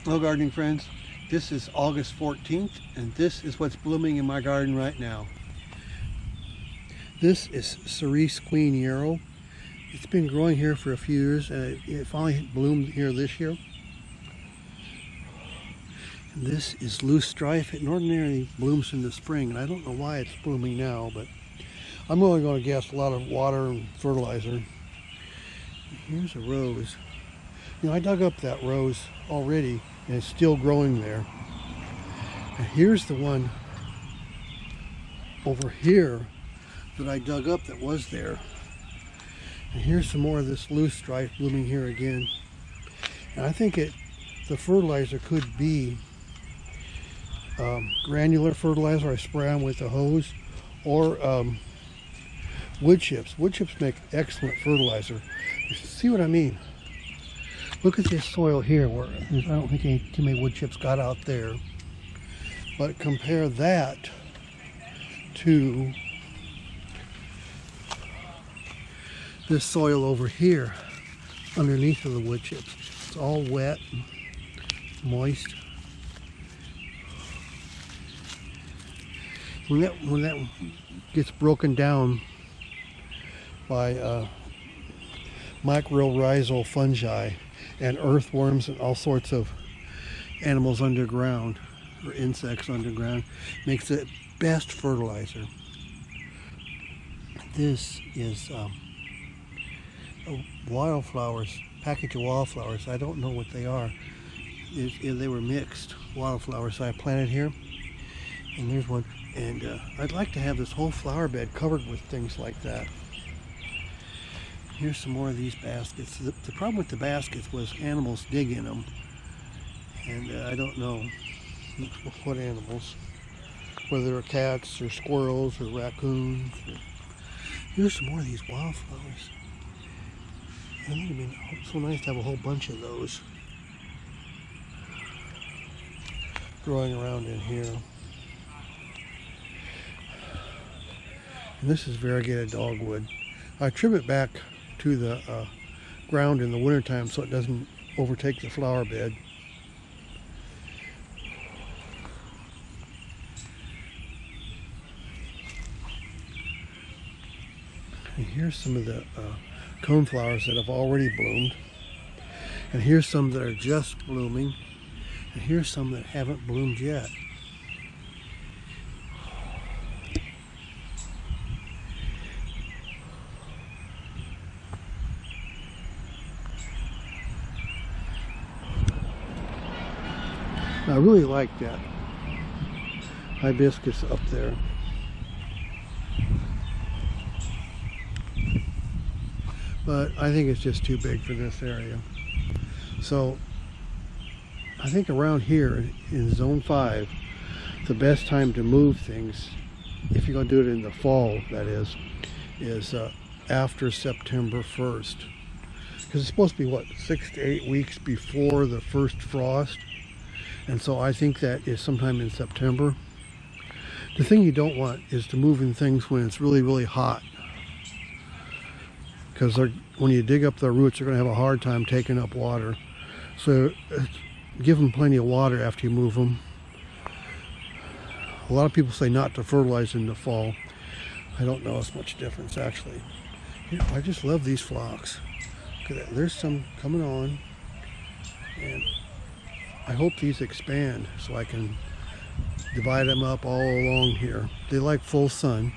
Hello gardening friends, this is August 14th and this is what's blooming in my garden right now. This is Cerise Queen Yarrow. It's been growing here for a few years and it finally bloomed here this year. And this is loose strife. It ordinarily blooms in the spring and I don't know why it's blooming now, but I'm only going to guess a lot of water and fertilizer. Here's a rose. You know, I dug up that rose already and it's still growing there. And here's the one over here that I dug up that was there. And here's some more of this loose strife blooming here again. And I think the fertilizer could be granular fertilizer. I spray on with a hose, or wood chips. Wood chips make excellent fertilizer. You see what I mean? Look at this soil here where I don't think too many wood chips got out there. But compare that to this soil over here underneath of the wood chips. It's all wet, moist. When that gets broken down by mycorrhizal fungi and earthworms and all sorts of animals underground or insects underground, makes the best fertilizer. This is wildflowers, package of wildflowers. I don't know what they are. They were mixed wildflowers I planted here, and there's one. And I'd like to have this whole flower bed covered with things like that. Here's some more of these baskets. The problem with the baskets was animals dig in them, and I don't know what animals, whether they're cats or squirrels or raccoons. Here's some more of these wildflowers. I think it'd be so nice to have a whole bunch of those growing around in here. And this is variegated dogwood. I trim it back to the ground in the wintertime so it doesn't overtake the flower bed. And here's some of the coneflowers that have already bloomed. And here's some that are just blooming. And here's some that haven't bloomed yet. I really like that hibiscus up there. But I think it's just too big for this area. So I think around here in zone 5, the best time to move things, if you're going to do it in the fall, that is after September 1st. Because it's supposed to be, what, 6 to 8 weeks before the first frost. And so I think that is sometime in September. The thing you don't want is to move in things when it's really, really hot. Because when you dig up their roots, they're going to have a hard time taking up water. So give them plenty of water after you move them. A lot of people say not to fertilize in the fall. I don't notice much difference, actually. I just love these phlox. Look at that. There's some coming on. And I hope these expand so I can divide them up all along here. They like full sun.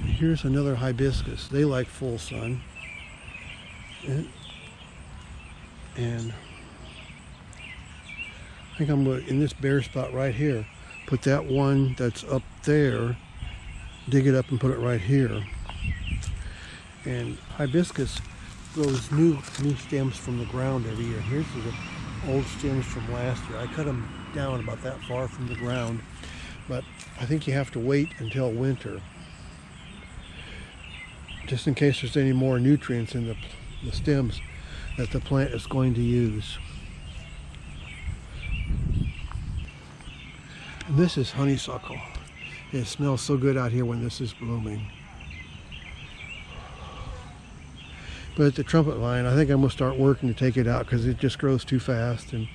Here's another hibiscus. They like full sun. And I think I'm going to, in this bare spot right here, put that one that's up there, dig it up and put it right here. And hibiscus grows new stems from the ground every year. Here's the old stems from last year. I cut them down about that far from the ground, but I think you have to wait until winter, just in case there's any more nutrients in the stems that the plant is going to use. And this is honeysuckle. It smells so good out here when this is blooming. But the trumpet vine, I think I'm going to start working to take it out because it just grows too fast. And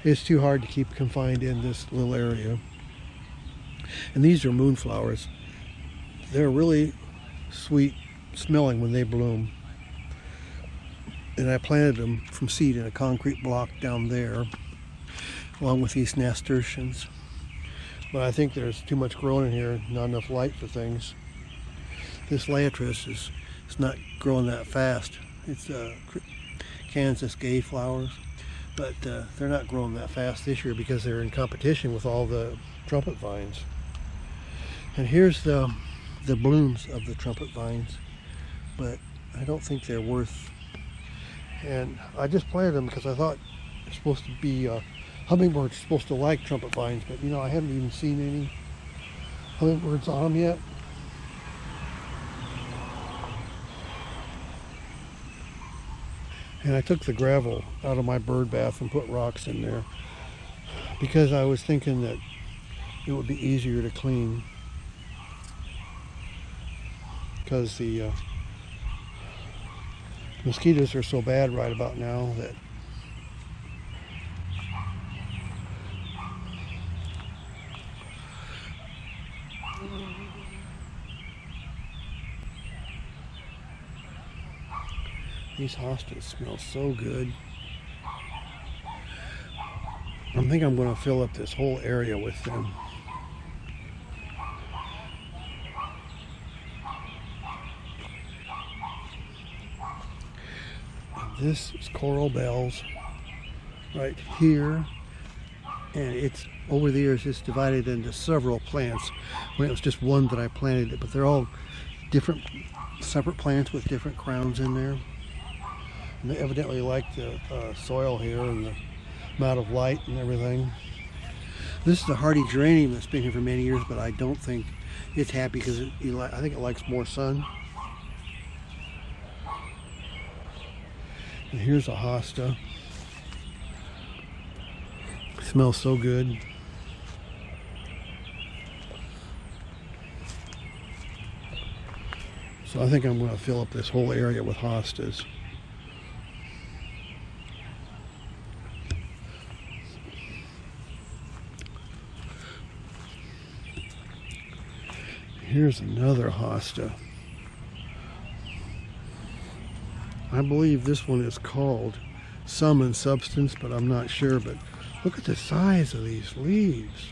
It's too hard to keep confined in this little area. And these are moonflowers. They're really sweet smelling when they bloom. And I planted them from seed in a concrete block down there, along with these nasturtiums. But I think there's too much growing in here, not enough light for things. This Laetris is not growing that fast. It's Kansas gay flowers, but they're not growing that fast this year because they're in competition with all the trumpet vines. And here's the blooms of the trumpet vines, but I don't think they're worth. And I just planted them because I thought it's supposed to be hummingbirds are supposed to like trumpet vines, but you know, I haven't even seen any hummingbirds on them yet. And I took the gravel out of my bird bath and put rocks in there because I was thinking that it would be easier to clean, because the mosquitoes are so bad right about now that these hostas smell so good. I think I'm going to fill up this whole area with them. This is coral bells right here, and it's over the years it's divided into several plants. When it was just one that I planted it, but they're all different, separate plants with different crowns in there. And they evidently like the soil here and the amount of light and everything. This is a hardy geranium that's been here for many years, but I don't think it's happy because I think it likes more sun. And here's a hosta. It smells so good. So I think I'm going to fill up this whole area with hostas. Here's another hosta. I believe this one is called Sum and Substance, but I'm not sure. But look at the size of these leaves.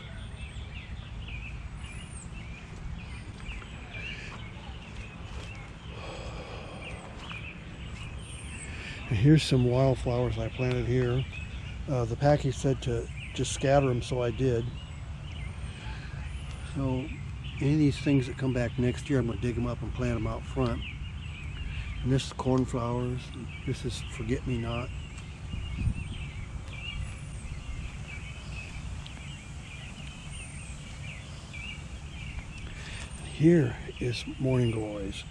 And here's some wildflowers I planted here. The package said to just scatter them, so I did. So any of these things that come back next year, I'm going to dig them up and plant them out front. And this is cornflowers. This is forget-me-not. Here is morning glories.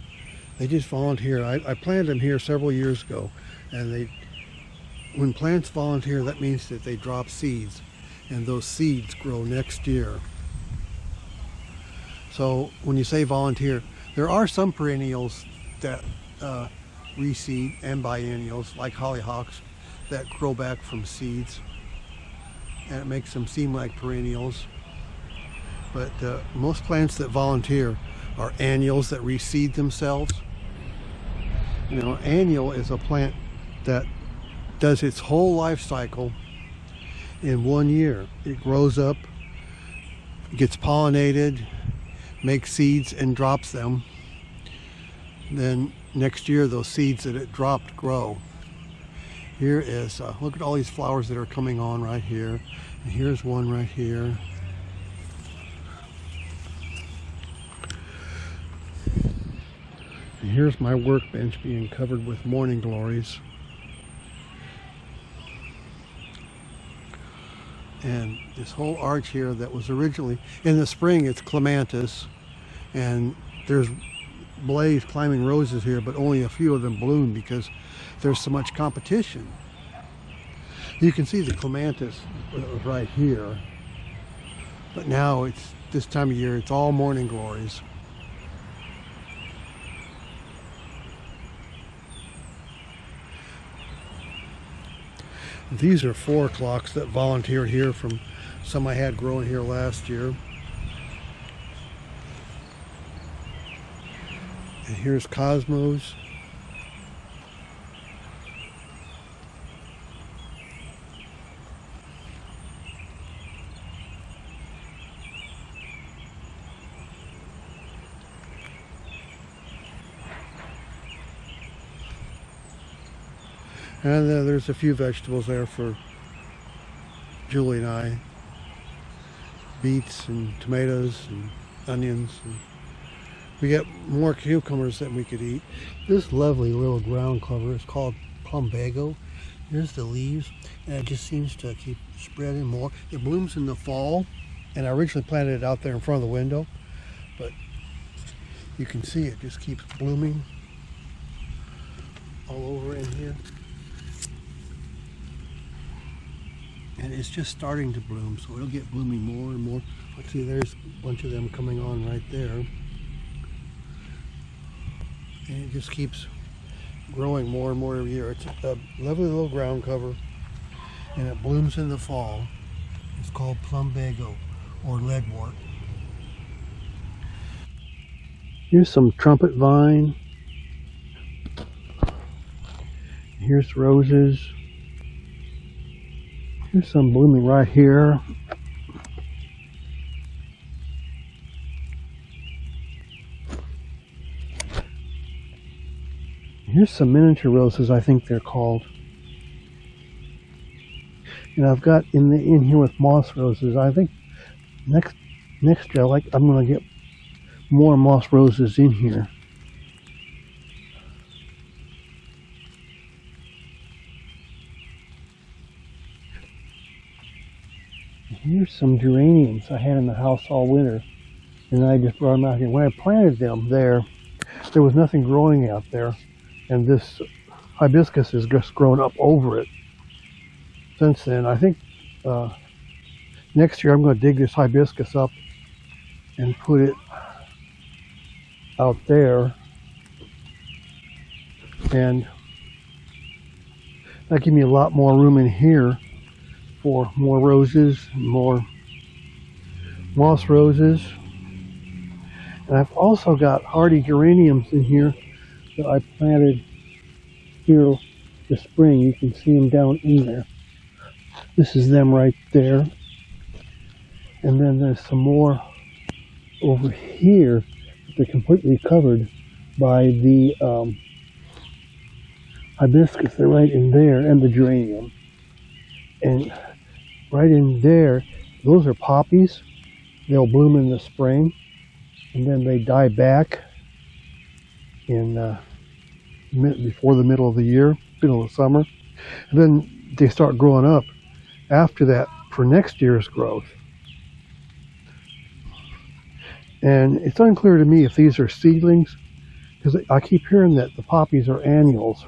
They just volunteer. I planted them here several years ago, and when plants volunteer, that means that they drop seeds, and those seeds grow next year. So when you say volunteer, there are some perennials that reseed, and biennials like hollyhocks that grow back from seeds, and it makes them seem like perennials. But most plants that volunteer are annuals that reseed themselves. You know, annual is a plant that does its whole life cycle in 1 year. It grows up, gets pollinated, makes seeds and drops them. Then next year those seeds that it dropped grow. Here is, look at all these flowers that are coming on right here. And here's one right here. And here's my workbench being covered with morning glories. And this whole arch here that was originally, in the spring it's clematis, and there's blaze climbing roses here, but only a few of them bloom because there's so much competition. You can see the clematis right here, but now it's this time of year, it's all morning glories. These are 4 o'clocks that volunteered here from some I had growing here last year. And here's Cosmos. And there's a few vegetables there for Julie and I. Beets and tomatoes and onions. And we get more cucumbers than we could eat. This lovely little ground clover is called plumbago. Here's the leaves, and it just seems to keep spreading more. It blooms in the fall, and I originally planted it out there in front of the window, but you can see it just keeps blooming all over in here. And it's just starting to bloom, so it'll get blooming more and more. Let's see, there's a bunch of them coming on right there. And it just keeps growing more and more every year. It's a lovely little ground cover, and it blooms in the fall. It's called plumbago, or leadwort. Here's some trumpet vine. Here's roses. Here's some blooming right here. Here's some miniature roses, I think they're called. And I've got in here with moss roses. I think next year I'm going to get more moss roses in here. Here's some geraniums I had in the house all winter, and I just brought them out here. When I planted them there was nothing growing out there, and this hibiscus has just grown up over it since then. I think next year I'm going to dig this hibiscus up and put it out there, and that gives me a lot more room in here for more roses, more moss roses. And I've also got hardy geraniums in here that I planted here this spring. You can see them down in there. This is them right there. And then there's some more over here. They're completely covered by the hibiscus. They're right in there, and the geranium. And right in there, those are poppies. They'll bloom in the spring, and then they die back in before the middle of the year, middle of summer. And then they start growing up after that for next year's growth. And it's unclear to me if these are seedlings, because I keep hearing that the poppies are annuals.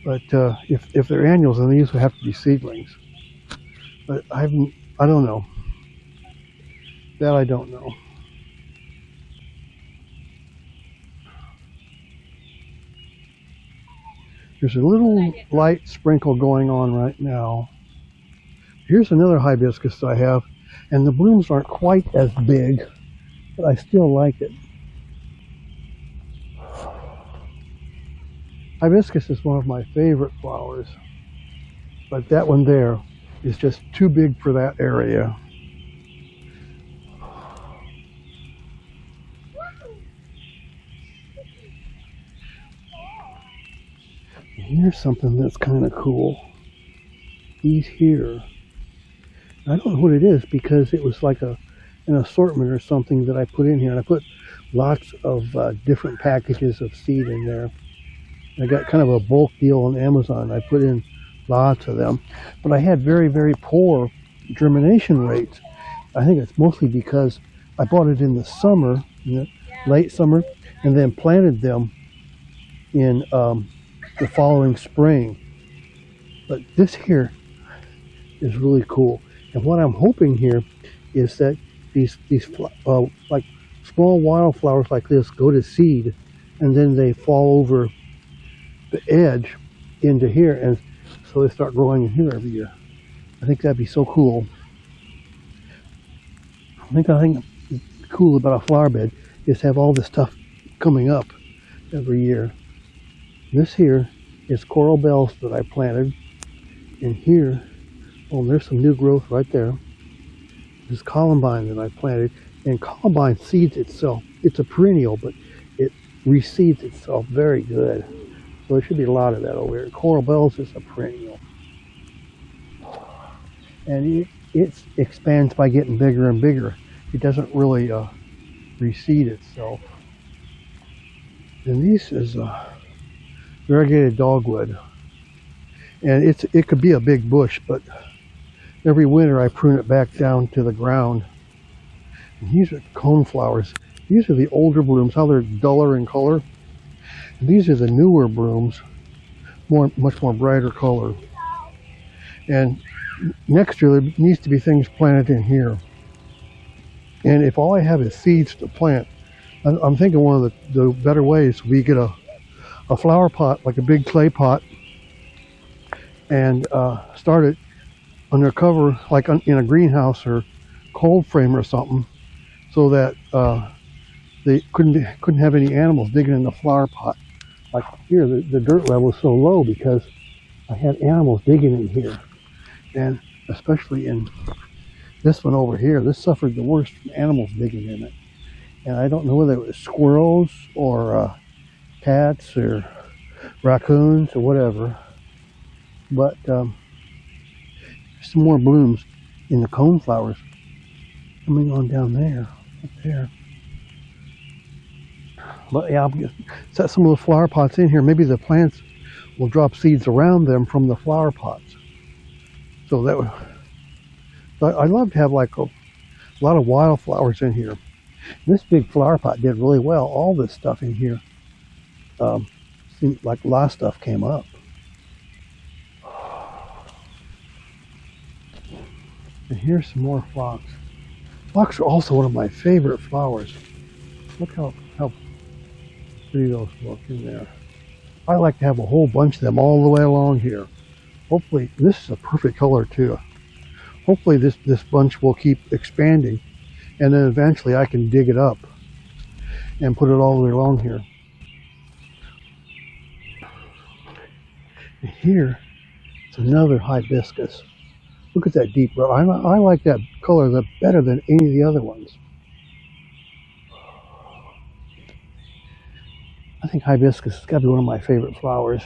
But if they're annuals, then these would have to be seedlings. But I don't know. That I don't know. There's a little light sprinkle going on right now. Here's another hibiscus I have, and the blooms aren't quite as big, but I still like it. Hibiscus is one of my favorite flowers, but that one there is just too big for that area. Here's something that's kind of cool. These here. I don't know what it is, because it was like an assortment or something that I put in here. And I put lots of different packages of seed in there. I got kind of a bulk deal on Amazon. I put in lots of them. But I had very, very poor germination rates. I think it's mostly because I bought it in the summer, late summer, and then planted them in the following spring. But this here is really cool. And what I'm hoping here is that these like small wildflowers like this go to seed, and then they fall over the edge into here, and so they start growing in here every year. I think that'd be so cool. I think cool about a flower bed is have all this stuff coming up every year. This here is coral bells that I planted, and here, oh, there's some new growth right there. This columbine that I planted, and columbine seeds itself. It's a perennial, but it reseeds itself very good. So there should be a lot of that over here. Coral bells is a perennial, and it expands by getting bigger and bigger. It doesn't really reseed itself. And this is variegated dogwood, and it could be a big bush, but every winter I prune it back down to the ground. And these are cone flowers. These are the older blooms, how they're duller in color. And these are the newer blooms, much more brighter color. And next year there needs to be things planted in here. And if all I have is seeds to plant, I'm thinking one of the better ways we get a flower pot, like a big clay pot, and start it under cover, like in a greenhouse or cold frame or something, so that they couldn't have any animals digging in the flower pot. Like here, the dirt level is so low because I had animals digging in here, and especially in this one over here, this suffered the worst from animals digging in it. And I don't know whether it was squirrels or cats or raccoons or whatever, but some more blooms in the cone flowers coming on down there, up there. But yeah, I'll set some of the flower pots in here. Maybe the plants will drop seeds around them from the flower pots. So that would, I'd love to have like a lot of wildflowers in here. This big flower pot did really well. All this stuff in here, seemed like a lot of stuff came up. And here's some more phlox. Phlox are also one of my favorite flowers. Look how pretty those look in there. I like to have a whole bunch of them all the way along here. Hopefully, this is a perfect color too. Hopefully this bunch will keep expanding, and then eventually I can dig it up and put it all the way along here. And here, it's another hibiscus. Look at that deep red. I like that color better than any of the other ones. I think hibiscus has got to be one of my favorite flowers.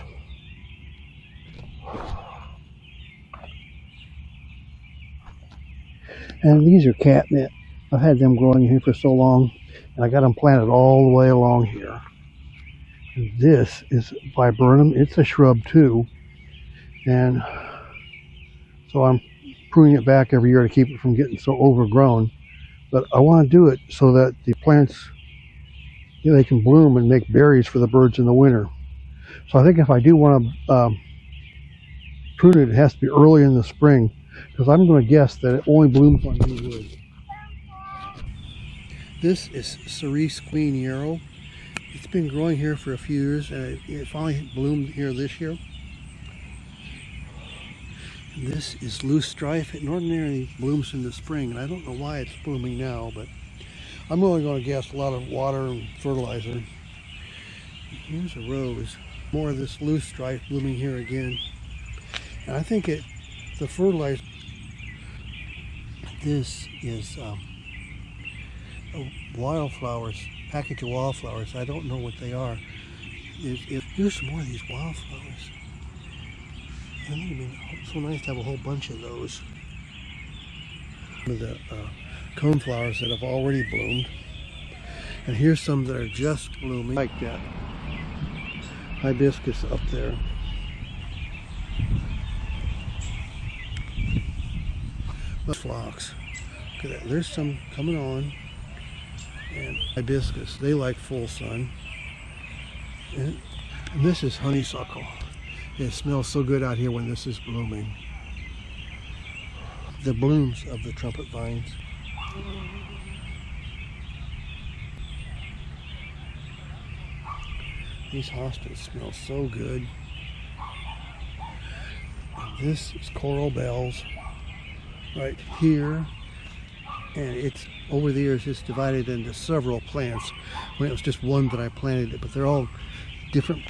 And these are catnip. I've had them growing here for so long, and I got them planted all the way along here. And this is viburnum. It's a shrub too, and so I'm pruning it back every year to keep it from getting so overgrown. But I want to do it so that the plants, they can bloom and make berries for the birds in the winter. So I think if I do want to prune it, it has to be early in the spring, because I'm going to guess that it only blooms on new wood. This is cerise queen yarrow. It's been growing here for a few years, and it finally bloomed here this year. And this is loose strife. It ordinarily blooms in the spring, and I don't know why it's blooming now, but I'm only going to guess a lot of water and fertilizer. Here's a rose. More of this loose strife blooming here again. And I think the fertilizer, this is wildflowers, package of wildflowers. I don't know what they are. Here's some more of these wildflowers. And it'd be so nice to have a whole bunch of those. Some of the cone flowers that have already bloomed. And here's some that are just blooming, like that hibiscus up there. Phlox. Look at that. There's some coming on. And hibiscus, they like full sun. And this is honeysuckle. It smells so good out here when this is blooming. The blooms of the trumpet vines. These hostas smell so good. This is coral bells right here, and it's over the years it's divided into several plants. When it was just one that I planted it, but they're all different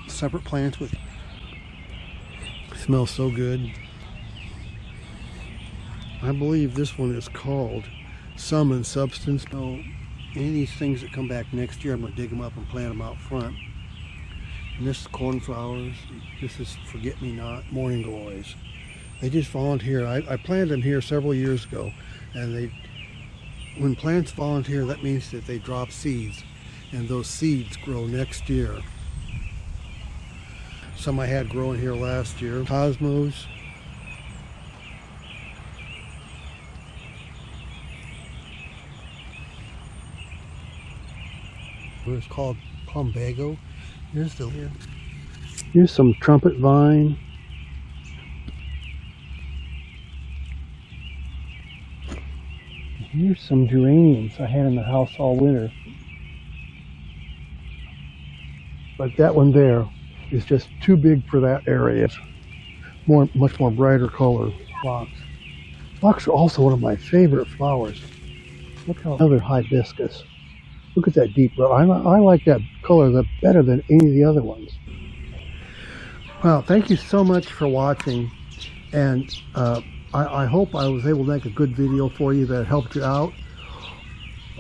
separate plants with smells so good. I believe this one is called Sum and Substance. So any of these things that come back next year, I'm going to dig them up and plant them out front. And this is cornflowers. This is forget-me-not, morning glories. They just volunteer. I planted them here several years ago, and when plants volunteer, that means that they drop seeds, and those seeds grow next year. Some I had growing here last year. Cosmos. It's called plumbago. Here's some trumpet vine. Here's some geraniums I had in the house all winter. But that one there is just too big for that area. Much more brighter color. Phlox. Phlox are also one of my favorite flowers. Look how another hibiscus. Look at that deep red. I like that color better than any of the other ones. Well, thank you so much for watching, and I hope I was able to make a good video for you that helped you out,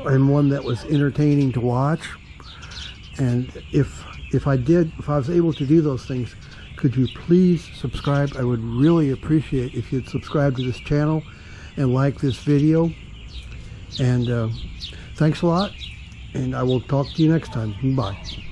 and one that was entertaining to watch. And if I was able to do those things, could you please subscribe? I would really appreciate if you'd subscribe to this channel and like this video. And thanks a lot, and I will talk to you next time. Bye.